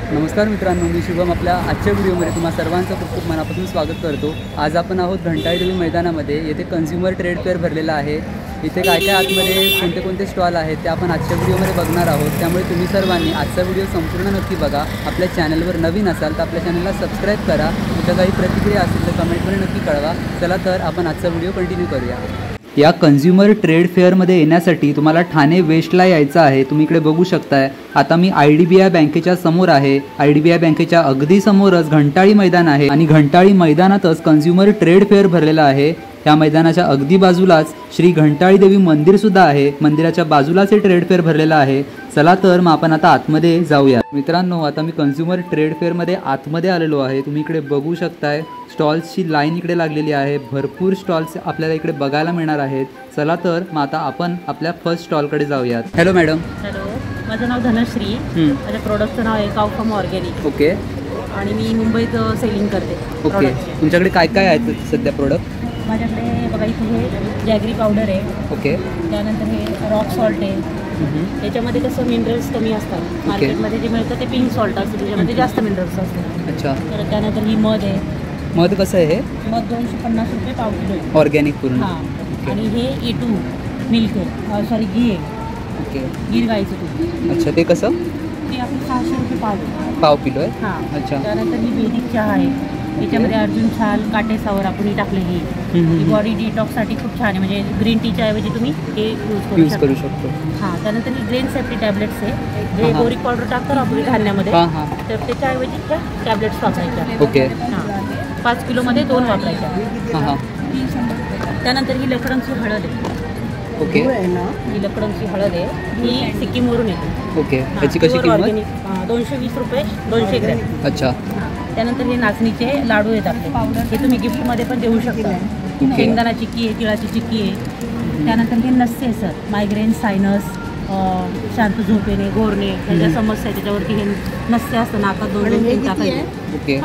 नमस्कार मित्रांनो, मी शुभम आपल्या आजच्या व्हिडिओमध्ये तुम्हा सर्वांचं खूप खूप मनापासून स्वागत करतो। आज आपण आहोत घंटाळी देवी मैदानामध्ये। येथे कन्झ्युमर ट्रेड फेअर भरलेला आहे। इथे काय काय आतमध्ये कोणते स्टॉल आहेत ते आपण आजच्या व्हिडिओमध्ये बघणार आहोत। त्यामुळे तुम्ही सर्वांनी आजचा व्हिडिओ संपूर्ण नक्की बघा। आपल्या चॅनलवर नवीन असाल तर आपल्या चॅनलला सबस्क्राईब करा। तुमच्या काही प्रतिक्रिया असेल तर कमेंटमध्ये नक्की कळवा। चला तर आपण आजचा व्हिडिओ कंटिन्यू करूया। या कन्झ्युमर ट्रेड फेअरमध्ये येण्यासाठी तुम्हाला ठाणे वेस्टला यायचं आहे। तुम्ही इकडे बघू शकताय। आता मी IDBI बँकेच्या समोर आहे। IDBI बँकेच्या अगदी समोरच घंटाळी मैदान आहे आणि घंटाळी मैदानातच कन्झ्युमर ट्रेड फेअर भरलेला आहे। या मैदानाच्या अगदी बाजूलाच श्री घंटाळी देवी मंदिर सुद्धा आहे। मंदिराच्या बाजूलाच हे ट्रेड फेअर भरलेलं आहे। चला तर मग आपण आता आतमध्ये जाऊया। मित्रांनो, आता मी कन्झ्युमर ट्रेड फेअरमध्ये आतमध्ये आलेलो आहे। तुम्ही इकडे बघू शकताय स्टॉल्सची लाईन इकडे लागलेली आहे। भरपूर स्टॉल्स आपल्याला इकडे बघायला मिळणार आहेत। चला तर मग आता आपण आपल्या फर्स्ट स्टॉलकडे जाऊयात। Hello madam. हॅलो, माझं नाव धनश्री। माझ्या प्रोडक्टचं नाव आहे काउ फार्म ऑर्गॅनिक। ओके। आणि मी मुंबईत सेलिंग करते। ओके, तुमच्याकडे काय काय आहेत सध्या प्रोडक्ट? माझ्याकडे बघा इथे हे जॅगरी पावडर आहे। ओके। त्यानंतर हे रॉक सॉल्ट आहे। त्याच्यामध्ये कसं मिनरल्स कमी असतात। मार्केटमध्ये जे मिळतं ते पिंक सॉल्ट असतं, त्याच्यामध्ये जास्त मिनरल्स असतात। अच्छा। तर त्यानंतर ही मध आहे। मध कसं आहे हे? मध 250 रुपये पाव किलो आहे, ऑर्गॅनिक पूर्ण। हां। आणि हे E2 मिल्क आहे, सॉरी घी आहे। ओके। गिर गाईचं तूप। अच्छा, ते कसं? ते आपलं 600 रुपये पाव किलो आहे। हां। अच्छा। त्यानंतर ही वैदिक चहा आहे। याच्यामध्ये अर्जुन छाल काटेसावर आपण ही टाकलेली आहे। ही बॉडी डिटॉक्ससाठी खूप छान आहे। म्हणजे ग्रीन टीच्या ऐवजी तुम्ही हे यूज करू शकतो। हां। त्यानंतर ही ग्रेन सेफ्टी टॅबलेट्स आहे। जे बोरिक पावडर टाकतो ना आपण धान्यामध्ये, तर त्याच्याऐवजी त्या टॅबलेट्स वापरायच्या। ओके। हां, 5 किलोमध्ये 2 वापरायच्या। हां। त्यानंतर ही लकडंची हळद आहे। ओके। ही लकडंची हळद आहे, ही सिक्कीमवरून येते। ओके। याची कशी किंमत? 220 रुपये 200 ग्रॅम। अच्छा। त्यानंतर हे नाचणीचे लाडू आहेत आपले, हे तुम्ही गिफ्टमध्ये पण देऊ शकता। शेंगदाणा चिक्की आहे, तिळाची चिक्की आहे। त्यानंतर हे नसते सर, मायग्रेन, सायनस, शांत झोपेने, गोरणे ह्याच्या समस्या आहे, त्याच्यावरती हे नसते असतं नाकात 2-3 टाकायचे। ओके।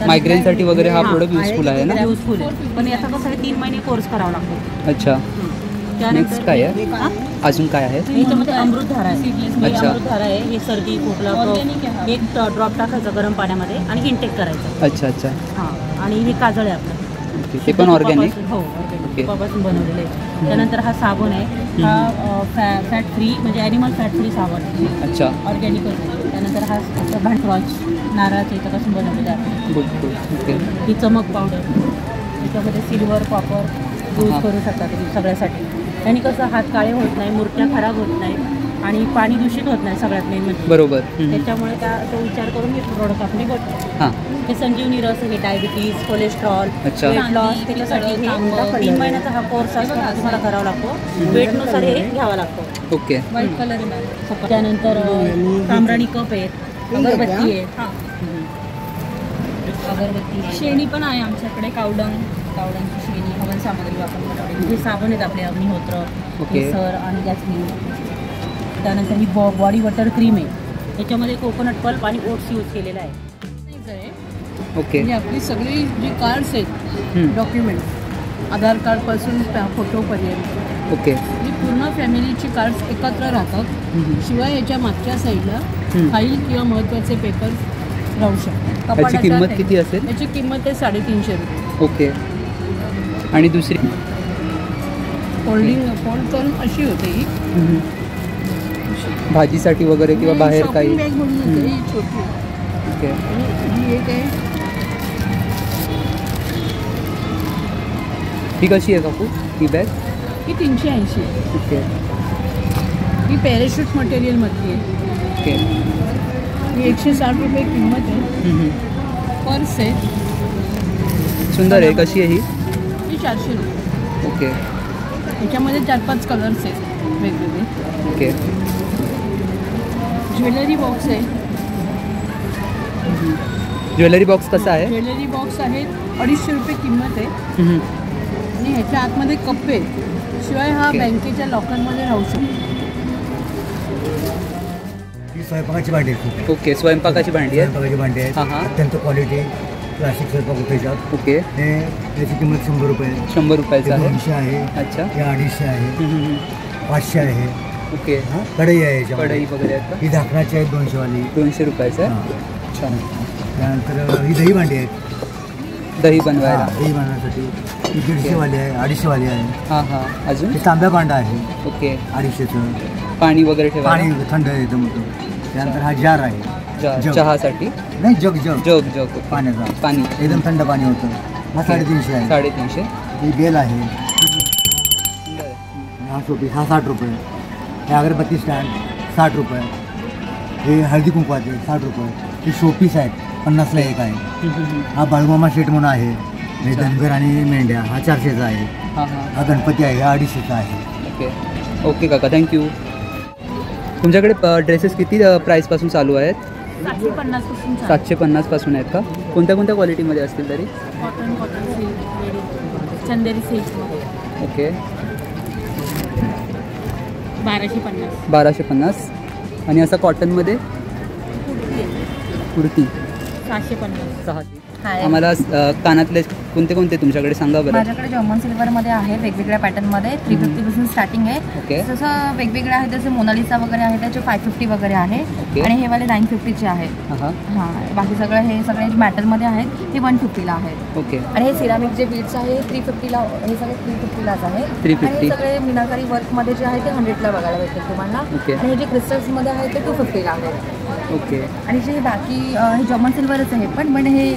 मायग्रेनसाठी वगैरे हा प्रोडक्ट युजफुल आहे ना? युजफुल आहे, पण याचा कसं आहे 3 महिने कोर्स करावा लागतो। अच्छा। नेक्स्ट काय आहे? अजून काय आहे? याच्यामध्ये अमृतधारा आहे। अमृतधारा आहे, हे सर्दी खोकला एक ड्रॉप टाकायचं गरम पाण्यामध्ये आणि इनटेक करायचं। अच्छा अच्छा। हां। आणि हे काजळ आहे आपलं, ते पण ऑर्गॅनिक? हो, ऑर्गॅनिक तुपापासून बनवलेलं आहे। त्यानंतर हा साबण आहे, हा फॅट फ्री म्हणजे ॲनिमल फॅट फ्री साबण। अच्छा। ऑर्गॅनिक आहे। त्यानंतर हा भांडवॉच नारळाच्या याच्यापासून बनवलेलं आहे। ओके। ही चमक पावडर, त्याच्यामध्ये सिल्वर कॉपर यूज करू शकता तुम्ही सगळ्यासाठी। आणि कसं हात काळे होत नाही, मूर्त्या खराब होत नाही आणि पाणी दूषित होत नाही सगळ्यात मेन म्हणजे। बरोबर। त्याच्यामुळे तो विचार करून हे प्रोडक्ट आपण बघतो। हां। हे संजीवनी रस आहे, डायबिटीज, कोलेस्ट्रॉल, वेट लॉस त्याच्यासाठी 3 महिन्याचा हा कोर्स असतो, तुम्हाला करावा लागतो। वेटनुसार हे घ्यावा लागतो। ओके। व्हाईट कलर आहे। त्यानंतर तांबराणी कप आहे, अगरबत्ती आहे, अगरबत्ती शेणी पण आहे आमच्याकडे, कावडांची शेणी, हवन सामग्री वापरली। हे साबण आहेत आपले अग्निहोत्र, केसर आणि जॅस्मिन। त्यानंतर ही बॉडी वॉटर क्रीम आहे, याच्यामध्ये कोकोनट पल्प आणि ओट्स यूज केलेला आहे। ओके। म्हणजे आपली सगळी जी कार्ड्स आहेत, डॉक्युमेंट्स, आधार कार्डपासून फोटोपर्यंत, ओके, ही पूर्ण फॅमिलीची कार्ड्स एकत्र राहतात। शिवाय याच्या मागच्या साईडला फाईल किंवा महत्त्वाचे पेपर्स राहू शकतात। याची किंमत किती असेल? याची किंमत आहे 350 रुपये। ओके। आणि दुसरी फोल्डिंग फोल्ड करून अशी होते ही, भाजीसाठी वगैरे किंवा बाहेर काही बॅग म्हणून होते ही छोटी। ओके। ही एक आहे, ही कशी आहे काकू ही बॅग? ही 380 आहे। ओके। ही पॅराशूट मटेरियलमधली आहे। ओके। ही 160 रुपये किंमत आहे। पर्स आहे, सुंदर आहे। कशी आहे ही? ही 400 रुपये। ओके। याच्यामध्ये 4-5 कलर्स आहेत वेगवेगळे। ओके। ज्वेलरी बॉक्स आहे। ज्वेलरी बॉक्स कसा आहे? ज्वेलरी बॉक्स आहे 250 रुपये किंमत आहे। आणि ह्याच्या आतमध्ये कप आहे, शिवाय हा बँकेच्या लॉकरमध्ये राहू शकतो। स्वयंपाकाची भांडी आहेत। ओके। स्वयंपाकाची भांडी आहे, स्वयंपाकाची भांडी आहेत, अत्यंत क्वालिटी प्लास्टिक स्वयंपाक होते। ओके। हे याची किंमत 100 रुपये, 100 रुपयाचं आहे। 200 आहे। अच्छा। हे 250 आहे, 500 आहे, ओके. हां कढई आहे याच्यामध्ये. कढई वगैरे आहेत का? ही झाकणाची आहे 200 वाली. 200 रुपयाचं आहे. हां. छान. त्यानंतर ही दही भांडी आहेत. दही बनवायला. हां, दही बनवण्यासाठी ही 150 वाली आहे, 250 वाली आहे. हां हां. अजून हे तांब्या भांडा आहे ओके. 250चं. पाणी वगैरे ठेवा. पाणी थंड येतं मोठं. त्यानंतर हा जार आहे. जग. चहासाठी नाही जग जग जग जग ओके. पाण्याचा पाणी एकदम थंड पाणी होतं. हा 350 आहे. 350. ही बेल आहे. सुंदर आहे. हा शोपीस हा 60 रुपये. हे अगरबत्ती स्टँड 60 रुपये. हे हळदी कुंकवाचे 60 रुपये. हे शोपीस आहेत 50ला एक आहे. हा बाळूमामा शेट म्हणून आहे. हे धनगर आणि मेंढ्या हा 400चा आहे. हां हां. हा गणपती आहे हा 250चा आहे. ओके ओके काका थँक्यू. तुमच्याकडे ड्रेसेस किती प्राईसपासून चालू आहेत? 750 पासून 750 पासून आहेत का? कोणत्या कोणत्या क्वालिटीमध्ये असतील तरी? कॉटन सिल्क चंदेरी सिल्कमध्ये ओके. 1250. 1250. आणि असं कॉटनमध्ये कुर्ती 750. 600. हाय. आम्हाला कानातले कोणते कोणते तुमच्याकडे सांगा बरं. माझ्याकडे जर्मन सिल्वरमध्ये आहे वेगवेगळ्या पॅटर्नमध्ये 350 पासून स्टार्टिंग आहे. ओके. जसं वेगवेगळे आहे जसे मोनालिसा वगैरे आहे त्याचे 550 वगैरे आहे. ओके. आणि हे वाले 950चे आहे. हां हां. हां बाकी सगळं हे सगळे मॅटलमध्ये आहेत हे 150ला आहेत. ओके. आणि हे सिरामिक जे बीड्स आहे 350ला हे सगळे 350लाच आहे. 350. आणि हे सगळे मीनाकारी वर्कमध्ये जे आहे ते 100ला बघायला भेटतील तुम्हाला. ओके. आणि हे जे क्रिस्टल्समध्ये आहे ते 250ला आहे. ओके. आणि जे बाकी हे जर्मन सिल्वरच आहे पण हे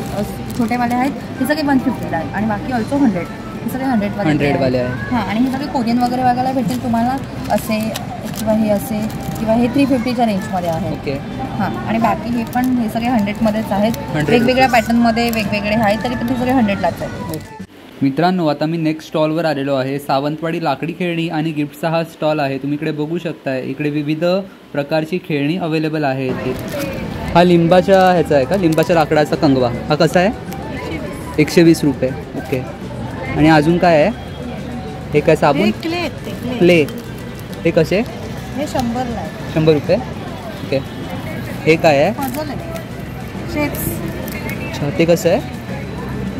छोटेवाले आहेत हे सगळे 150ला आहेत. आणि बाकी ऑल्सो 100 हे सगळे 100 वाले आहे. हां. आणि हे सगळे कोरियन वगैरे बघायला भेटेल तुम्हाला असे किंवा हे असे किंवा हे 350च्या रेंजमध्ये आहे. ओके. हां. आणि बाकी हे पण हे सगळे 100मध्येच आहेत. 100 वेगवेगळ्या पॅटर्नमध्ये वेगवेगळे आहेत तरी पण ते सगळे 100लाच आहेत. ओके. मित्रांनो आता मी नेक्स्ट स्टॉलवर आलेलो आहे. सावंतवाडी लाकडी खेळणी आणि गिफ्टचा हा स्टॉल आहे. तुम्ही इकडे बघू शकताय. इकडे विविध प्रकारची खेळणी अवेलेबल आहे इथे. हा लिंबाच्या ह्याचा आहे का? लिंबाच्या लाकडाचा कंगवा हा कसा आहे? 120 रुपये. ओके. आणि अजून काय आहे? हे काय साबण? क्ले. हे कसे? हे 100ला आहे. 100 रुपये. ओके. हे काय आहे? पझल आहे शेप्स अच्छा ते कसं आहे?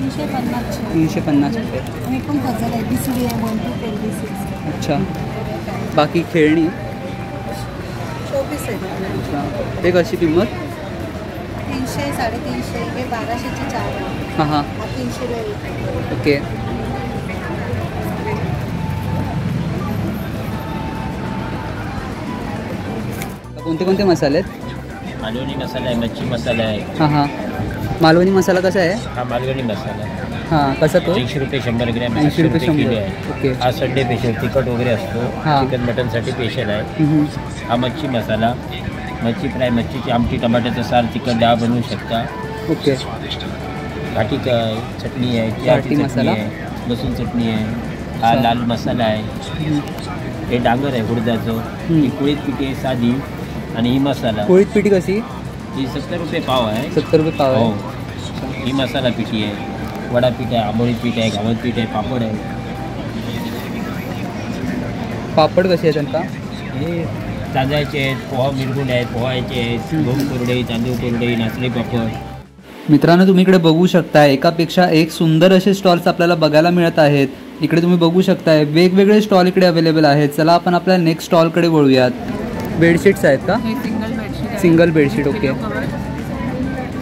350. 350 रुपये. हे पण पझल आहे BCD आहे 1 to 26. अच्छा. बाकी खेळणी शोपीस आहे. अच्छा ते कशी किंमत? 300 350 हे 1200चे 4 आहे. हां हां. हा 300ला एक. ओके. कोणते कोणते मसाले आहेत? मालवणी मसाला आहे, मच्छी मसाला आहे. हां हां. मालवणी मसाला कसा आहे? हा मालवणी मसाला आहे. हां कसा तो? 100 रुपये 100 ग्रॅम, 80 रुपये 100. किलो आहे. ओके. हा संडे स्पेशल तिखट वगैरे असतो. हा. चिकन मटनसाठी स्पेशल आहे. हा मच्छी मसाला, मच्छी फ्राय, मच्छीची आमटी, टमाट्याचा सार, चिकन डाळ बनवू शकता. ओके. घाटी चटणी आहे, घाटी चटणी मसाला. आहे, लसूण चटणी आहे. हा अच्छा. लाल मसाला आहे. हे डांगर आहे उडदाचं. ही कुळीत पिठी आहे साधी. आणि ही मसाला पोळीत पिठी कशी? ही 70 रुपये पाव आहे. 70 रुपये पाव हो. आहे. ही मसाला पिठी आहे, वडापीठ आहे, आंबोळी पीठ आहे, गावत पीठ आहे, पापड आहे. पापड कसे आहेत त्यांना? हे तांदळाचे आहेत, पोहा मिरगुंड आहेत, पोहायचे आहेत, गहू कोरडे, तांदूळ कोरडे, नाचणी पापड. मित्रांनो तुम्ही इकडे बघू शकताय एकापेक्षा एक सुंदर असे स्टॉल्स आपल्याला बघायला मिळत आहेत. इकडे तुम्ही बघू शकताय वेगवेगळे स्टॉल इकडे अवेलेबल आहेत. चला आपण आपल्या नेक्स्ट स्टॉलकडे वळूयात. बेडशीट्स आहेत का? हे सिंगल बेडशीट आहे. Single bedsheet. ओके. पिलो कवर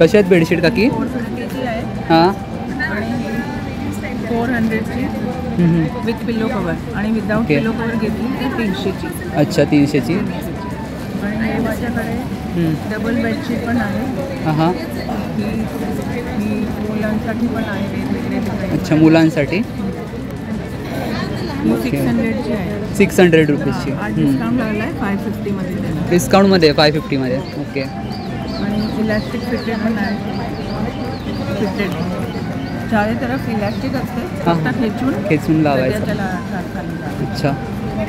कसे आहेत बेडशीट काकी? 450ची आहे हां. आणि 400ची विथ पिलो कवर आणि विदाऊट ओके. पिलो कवर घेतली तर 300ची. अच्छा 300ची. आणि हे माझ्याकडे डबल बेडशीट पण आहे. हां हां. ही मुलांसाठी पण आहे वेगवेगळे. अच्छा मुलांसाठी. ही 600ची आहे. 600 रुपीजची. आज डिस्काउंट लागला आहे 550मध्ये त्याला. डिस्काउंटमध्ये 550मध्ये. ओके. आणि इलास्टिक फिटेड पण आहे. फिटेड चारे तरफ इलास्टिक असते. हां. फक्त खेचून लावायचं. त्याला खाली लावायचं. अच्छा.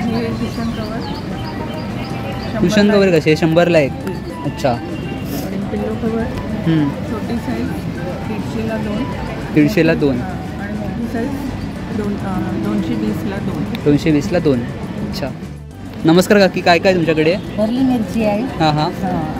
हे कुशन कवर. कुशन कवर कसे? 100ला एक. अच्छा. आणि पिल्लो कवर छोटी साईज 150ला 2. 150ला 2. आणि मोठी साईज 220ला 2. 220ला 2. अच्छा. नमस्कार काकी काय काय तुमच्याकडे? भरली मिरची आहे. हां हां.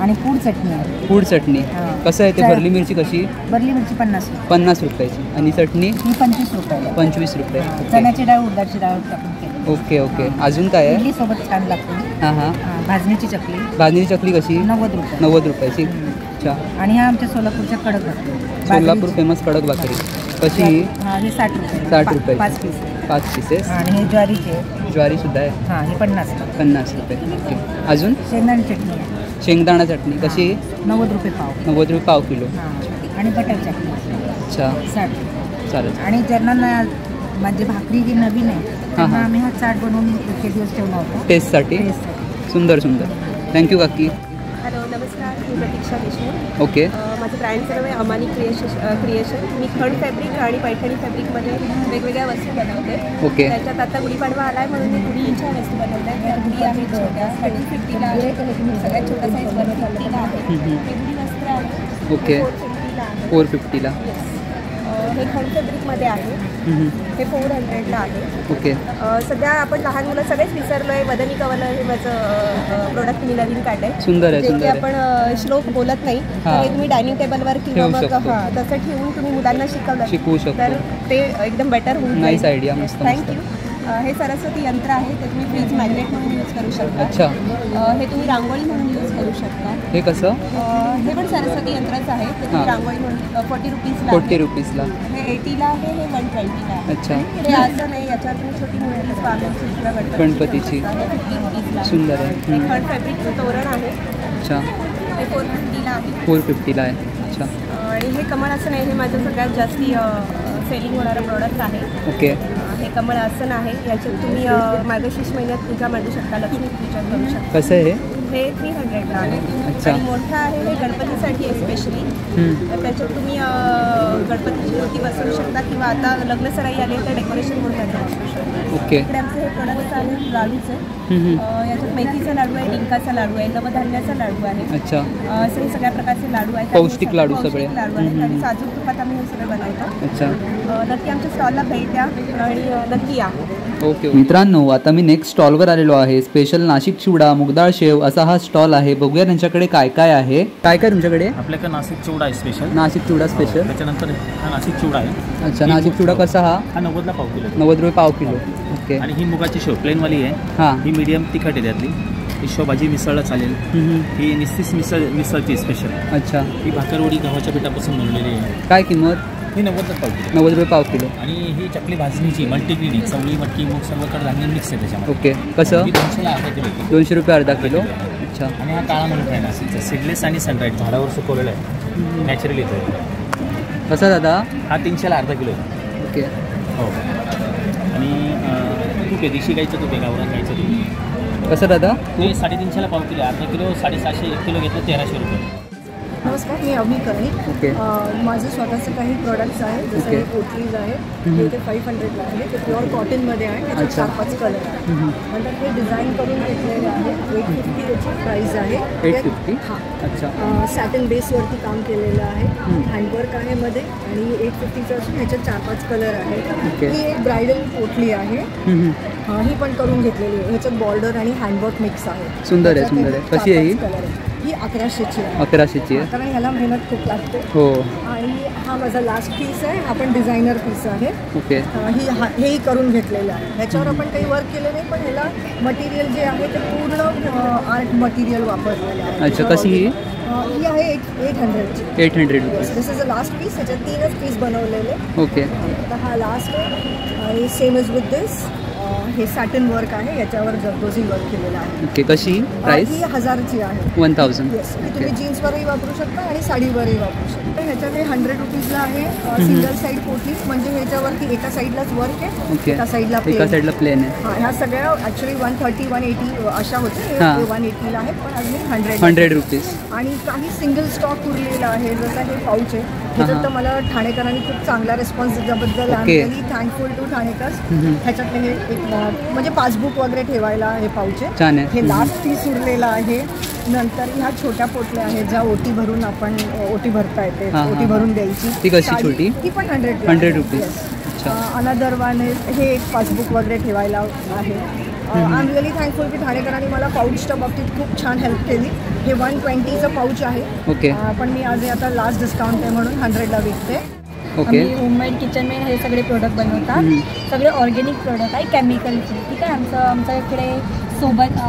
आणि पूड चटणी आहे. पूड चटणी हां. कसं आहे ते? तर- भरली मिरची कशी? भरली मिरची 50 50 रुपयाची. आणि चटणी ही 25 रुपयाला. 25 रुपये. ओके चण्याची डाळ उडदाची डाळ टाकून केली. ओके. ओके. अजून काय आहे? इडली सोबत छान लागते. हां हां. भाजणीची चकली भाजणीची चकली कशी? 90 रुपये. 90 रुपयाची. अच्छा. आणि ह्या आमच्या सोलापूरच्या कडक भाकरी. सोलापूर फेमस कडक भाकरी कशी? हे 60 रुपये. 60 रुपये. 5 पीस. 5 पीसेस. आणि हे ज्वारीचे. ज्वारीसुद्धा आहे. हां हे 50. 50 रुपये. ओके. अजून शेंगदाणे चटणी. शेंगदाणा चटणी कशी? 90 रुपये पाव. 90 रुपये पाव किलो. हां आणि बटर चटणी. अच्छा 60. चालेल. आणि ज्यांना म्हणजे भाकरी ही नवीन आहे त्यांना हां. आम्ही हा चाट बनवून एक दिवस ठेवला होता. टेस्टसाठी. सुंदर सुंदर. थँक्यू काकी. हॅलो नमस्कार, मी प्रतीक्षा देशमुख. ओके. माझं ब्रँडचं नाव आहे अमानी क्रिएशन. मी खंड फॅब्रिक आणि पैठणी फॅब्रिकमध्ये वेगवेगळ्या वस्तू बनवते. ओके. त्याच्यात आता गुढीपाडवा आला आहे म्हणून मी गुढीच्या वस्तू बनवल्या आहेत. त्या गुढी आहेत छोट्या 30-50ला आहे. सगळ्यात छोटा साईज 150ला आहे. हे गुढी वस्त्र आहे. ओके. 450ला आहे. 450ला. हे खंड फॅब्रिकमध्ये आहे. हे 400ला आहे. ओके. सध्या आपण लहान मुलं सगळेच विसरलो आहे. वदनी कवल हे माझं प्रोडक्ट मी नवीन काढलंय. सुंदर आहे. जे की सुंदर आहे. आपण श्लोक बोलत नाही तर हां. हे तुम्ही डायनिंग टेबलवर किंवा ठेवू मग शकतो. हां तसं ठेवून तुम्ही मुलांना शिकवू शकतो. तर ते एकदम बेटर होऊन नाईस आयडिया. मस्त. थँक्यू. हे सरस्वती यंत्र आहे ते तुम्ही फ्रीज मॅग्नेट म्हणून यूज करू शकता. अच्छा. हे तुम्ही रांगोळी म्हणून यूज करू शकता. हे कसं? हे पण सरस्वती यंत्रच आहे ते तुम्ही हां. रांगोळी म्हणून 40 रुपीजला 40 रुपीजला. हे 80ला आहे. हे 120ला आहे. अच्छा. हे असं नाही, याच्यावर तुम्ही छोटी मुलगी स्वामीची किंवा गणपतीची. हे 50 रुपीजला आहे. सुंदर आहे. हे खंड फॅब्रिकचं तोरण आहे. अच्छा. हे 450ला आहे. 450ला आहे. अच्छा. आणि हे कमळ आसन आहे. हे माझं सगळ्यात जास्ती सेलिंग होणारं प्रोडक्ट आहे. ओके. हे कमळ आसन आहे. याच्यात तुम्ही मार्गशीर्ष महिन्यात पूजा मांडू शकता. लक्ष्मी पूजा करू शकता. कसं आहे हे 300ला आहे. अच्छा. आणि मोठं आहे हे गणपतीसाठी आहे स्पेशली. तर त्याच्यात तुम्ही गणपतीची मूर्ती बसवू शकता किंवा आता लग्नसराई आली तर डेकोरेशन म्हणून त्याचं वापरू शकता. ओके. इकडे आमचे हे प्रोडक्ट्स आहेत लाडूचे. याच्यात मेथीचा लाडू आहे, डिंकाचा लाडू आहे, नवधान्याचा लाडू आहे. अच्छा. असे हे सगळ्या प्रकारचे लाडू आहेत. पौष्टिक लाडू पौष्टिक सगळे. लाडू आहेत आणि साजूक तुपात आम्ही हे सगळे बनवतो. अच्छा. नक्की आमच्या स्टॉलला भेट द्या आणि नक्की या. ओके. मित्रांनो, आता मी नेक्स्ट स्टॉलवर आलेलो आहे. स्पेशल नाशिक चिवडा, मुगडाळ शेव असा हा स्टॉल आहे. बघूया त्यांच्याकडे काय काय आहे. काय काय तुमच्याकडे? आपल्याकडे नाशिक चिवडा आहे स्पेशल. नाशिक चिवडा स्पेशल. त्याच्यानंतर हा नाशिक चिवडा आहे. अच्छा. नाशिक चिवडा कसा? हा 90ला पाव किलो. 90 रुपये पाव किलो. ओके. आणि ही मुगाची शेव प्लेनवाली आहे. हां. ही मीडियम तिखट आहे त्यातली. ही शेवभाजी मिसळला चालेल. ही निस्तीस मिसळची स्पेशल. अच्छा. ही भाकरवडी गव्हाच्या पिठापासून बनवलेली आहे. काय किंमत? ही 90ला पाव किलो. 90 रुपये पाव किलो. आणि ही चकली भाजणीची मल्टीग्रेडी चवळी मटकी मूग सर्व कडधान्य मिक्स आहे त्याच्यामध्ये. ओके. कसं? ही 200ला अर्धा किलो. 200 रुपये अर्धा किलो. अच्छा. आणि हा काळा म्हणून आहे नाशिकचा सीडलेस आणि सनराईट झाडावर सुकवलेला आहे. नॅचरली येतो. कसा दादा? हा 300ला अर्धा किलो आहे. ओके. हो. आणि तूप आहे देशी गाईचं तूप आहे गावरान गाईचं तूप. कसं दादा? ते 350ला पाव किलो. अर्धा किलो 750 1 किलो घेतलं 1300 रुपये. नमस्कार, मी अवनी कर्णिक. ओके. माझं स्वतःचं काही प्रोडक्ट्स आहेत जसं ओके. हे पोटलीज आहे. हे ते 500ला आहे. ते प्युअर कॉटनमध्ये आहे. त्याचे अच्छा. 4-5 कलर आहे. नंतर हे डिझाईन करून घेतलेले आहे. 850 त्याची प्राईस आहे. 850? हां. अच्छा. सॅटिन बेसवरती काम केलेलं आहे. हँडवर्क आहे मध्ये आणि 850चं असून ह्याच्यात 4-5 कलर आहेत. ओके. ही एक ब्रायडल पोटली आहे. ही पण करून घेतलेली आहे. ह्याच्यात बॉर्डर आणि हँडवर्क मिक्स आहे. सुंदर आहे. सुंदर आहे. कशी आहे ही? 4-5 कलर आहे. ही 1100ची आहे. 1100ची आहे. कारण ह्याला मेहनत खूप लागते. हो. आणि हा माझा लास्ट पीस आहे. हा पण डिझायनर पीस आहे. ओके. हेही करून घेतलेलं आहे. ह्याच्यावर आपण काही वर्क केलं नाही पण ह्याला मटेरियल जे आहे ते पूर्ण आर्ट मटेरियल वापरलेलं आहे. अच्छा. कशी ही? ही आहे 800ची. 800 rupees. This is a last piece. ह्याच्यात 3च पीस बनवलेले. ओके. आता हा लास्ट आहे आणि सेम इज विथ दिस. हे सॅटिन वर्क आहे. याच्यावर जरदोजी वर्क केलेलं आहे. ओके. कशी प्राइस? ही 1000ची आहे. 1000. येस. ही तुम्ही जीन्सवरही वापरू शकता आणि साडीवरही वापरू शकता. ह्याच्यात हे 100 रुपीजला आहे. सिंगल साईड पोटली म्हणजे ह्याच्यावरती एका साईडलाच वर्क आहे. ओके. एका साईडला एका साईडला प्लेन आहे. हां. ह्या सगळ्या ॲक्च्युली 130-180 अशा होते. हां. 180ला आहे पण अजून 100 रुपीज. आणि काही सिंगल स्टॉक उरलेला आहे. जसं हे पाऊच आहे. ह्याच्यात तर मला ठाणेकरांनी खूप चांगला रिस्पॉन्स दिल्याबद्दल I am very thankful to ठाणेकर. ह्याच्यातले हे एक म्हणजे पासबुक वगैरे ठेवायला हे पाऊच आहे. छान आहे. हे लास्ट पीस उरलेला आहे. नंतर ह्या छोट्या पोटल्या आहेत ज्या ओटी भरून आपण ओटी भरता येते. ओटी भरून द्यायची. ती कशी छोटी? ती पण 100 रुपीज. अच्छा. अनदर वन हे एक पासबुक वगैरे ठेवायला आहे. आय एम रिअली थँकफुल की ठाणेकरांनी मला पाऊचच्या बाबतीत खूप छान हेल्प केली. हे 120चं पाऊच आहे. ओके. पण मी आज आता लास्ट डिस्काउंट आहे म्हणून 100ला विकते. ओके. आम्ही होममेड किचन मेड हे सगळे प्रोडक्ट बनवतात. सगळे ऑर्गॅनिक प्रोडक्ट आहे केमिकलचे. ठीक आहे. आमच्या इकडे सोबत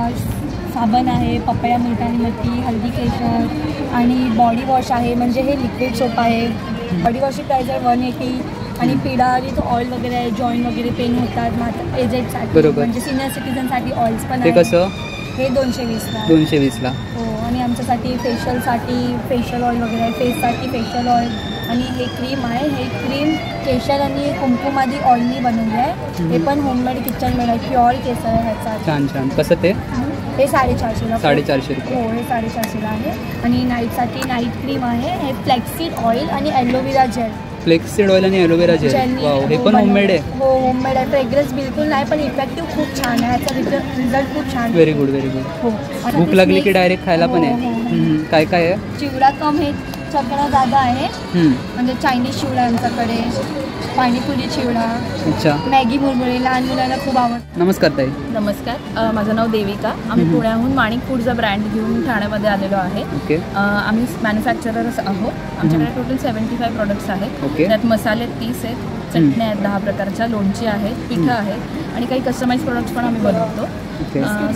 साबण आहे, पपया मुलतानी मिठी, हल्दी केशर आणि बॉडी वॉश आहे, म्हणजे हे लिक्विड सोप आहे. बॉडी वॉशची प्राईस आहे 180 आणि पिडा आणि तो ऑइल वगैरे आहे, जॉईंट वगैरे पेन होतात एजेडसाठी, बरोबर. म्हणजे सिनियर सिटीजनसाठी ऑइल्स पण ते आहे. कसं? हे 220ला. 220ला. हो, आणि आमच्यासाठी फेशियलसाठी फेशियल ऑइल वगैरे आहे, फेससाठी फेशियल ऑइल आणि हे क्रीम आहे. हे क्रीम केशर आणि कुंकुमादी ऑइलनी बनवली आहे. हे पण होममेड किचन मेड आहे, प्युअर केसर आहे ह्याचा. छान छान. कसं ते? हे 450ला. 450 रुपये. हो, हे 450ला आहे. आणि नाईटसाठी नाईट क्रीम आहे. हे फ्लॅक्सीड ऑइल आणि ॲलोवेरा जेल. फ्लेक्सीड ऑइल आणि ॲलोवेरा जेल. वाव, हे पण होममेड आहे. हो, होममेड आहे. फ्रेग्रन्स बिलकुल नाही, पण इफेक्टिव्ह खूप छान आहे. ह्याचा रिझल्ट खूप छान. Very good, very good. हो. भूक लागली की डायरेक्ट खायला पण हो, आहे. हो. काय काय आहे? चिवडा कम हे चकणा जागा आहे, म्हणजे चायनीज चिवडा आमच्याकडे, पाणीपुरी चिवडा, अच्छा, मॅगी मुरमुरे, लहान मुलांना खूप आवडतं. नमस्कार ताई. नमस्कार, माझं नाव देविका. आम्ही पुण्याहून माणिक फूडचा ब्रँड घेऊन ठाण्यामध्ये आलेलो आहे. ओके. आम्ही मॅन्युफॅक्चरर्स आहोत. आमच्याकडे टोटल 75 प्रोडक्ट्स आहेत. ओके. त्यात मसाले 30 आहेत, चटण्या आहेत 10 प्रकारच्या, लोणची आहेत, पिठं आहेत आणि काही कस्टमाइज प्रोडक्ट्स पण आम्ही बनवतो.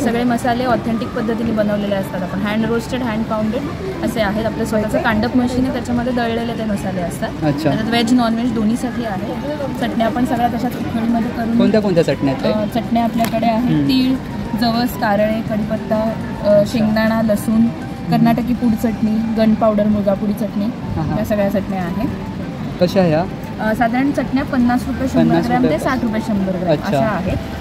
सगळे मसाले ऑथेंटिक पद्धतीने बनवलेले असतात. आपण हँड रोस्टेड, हँड पाऊंडेड असे आहेत. आपलं स्वतःचं कांडप मशीन आहे, त्याच्यामध्ये दळलेले ते मसाले असतात. अच्छा. त्याच्यात व्हेज नॉनव्हेज दोन्हीसाठी आहे. चटण्या आपण सगळ्या तशाच उखळीमध्ये करून. कोणत्या कोणत्या चटण्या आहेत? चटण्या आपल्याकडे आहेत तीळ, जवस, कारळे, कढीपत्ता, शेंगदाणा, लसूण, कर्नाटकी पूड चटणी, गन पावडर, मुगापुडी चटणी, या सगळ्या चटण्या आहेत. कशा ह्या? साधारण चटण्या 50 रुपये 100 ग्रॅम ते 60 रुपये 100 ग्रॅम अच्छा. अशा आहेत.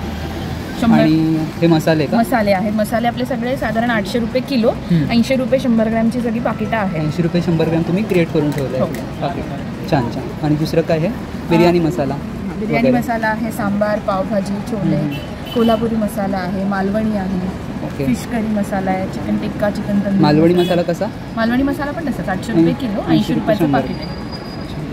100 आणि हे मसाले का? मसाले आहेत. मसाले आपले सगळे साधारण 800 रुपये किलो, 80 रुपये 100 ग्रॅमची सगळी पाकिटं आहेत. 80 रुपये 100 ग्रॅम तुम्ही क्रिएट करून ठेवलं हो. आहे. पाकिट. छान छान. आणि दुसरं काय आहे? बिर्याणी मसाला. बिर्याणी मसाला आहे, सांबार, पावभाजी, छोले, कोल्हापुरी मसाला आहे, मालवणी आहे, ओके. फिश करी मसाला आहे, चिकन टिक्का, चिकन तंदूरी. मालवणी मसाला कसा? मालवणी मसाला पण तसंच 800 रुपये किलो, 80 रुपयाचं पाकिट आहे.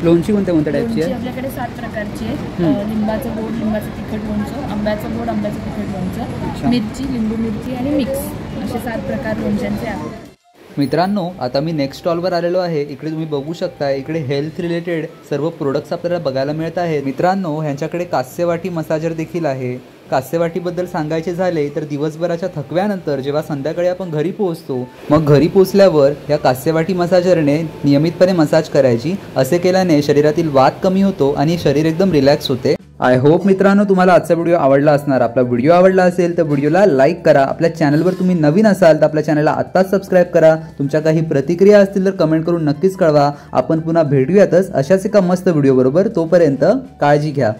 लोणची कोणत्या कोणत्या टाईपची लोणची आहे? आपल्याकडे 7 प्रकारची आहे. लिंबाचं गोड, लिंबाचं तिखट लोणचं, आंब्याचं गोड, आंब्याचं तिखट लोणचं, मिरची, लिंबू मिरची आणि मिक्स असे 7 प्रकार लोणच्यांचे आहेत. मित्रांनो, आता मी नेक्स्ट स्टॉलवर आलेलो आहे. इकडे तुम्ही बघू शकता, इकडे हेल्थ रिलेटेड सर्व प्रोडक्ट्स आपल्याला बघायला मिळत आहेत. मित्रांनो, ह्यांच्याकडे कास्यवाटी मसाजर देखील आहे. कास्यवाटीबद्दल सांगायचे झाले तर दिवसभराच्या थकव्यानंतर जेव्हा संध्याकाळी आपण घरी पोहोचतो, मग घरी पोहोचल्यावर या कास्यवाटी मसाजरने नियमितपणे मसाज करायची. असे केल्याने शरीरातील वात कमी होतो आणि शरीर एकदम रिलॅक्स होते. आय होप मित्रांनो तुम्हाला आजचा व्हिडिओ आवडला असणार. आपला व्हिडिओ आवडला असेल तर व्हिडिओला लाईक करा. आपल्या चॅनलवर तुम्ही नवीन असाल तर आपल्या चॅनलला आत्ताच सबस्क्राईब करा. तुमच्या काही प्रतिक्रिया असतील तर कमेंट करून नक्कीच कळवा. आपण पुन्हा भेटूयातच अशाच एका मस्त व्हिडिओ बरोबर. तोपर्यंत काळजी घ्या.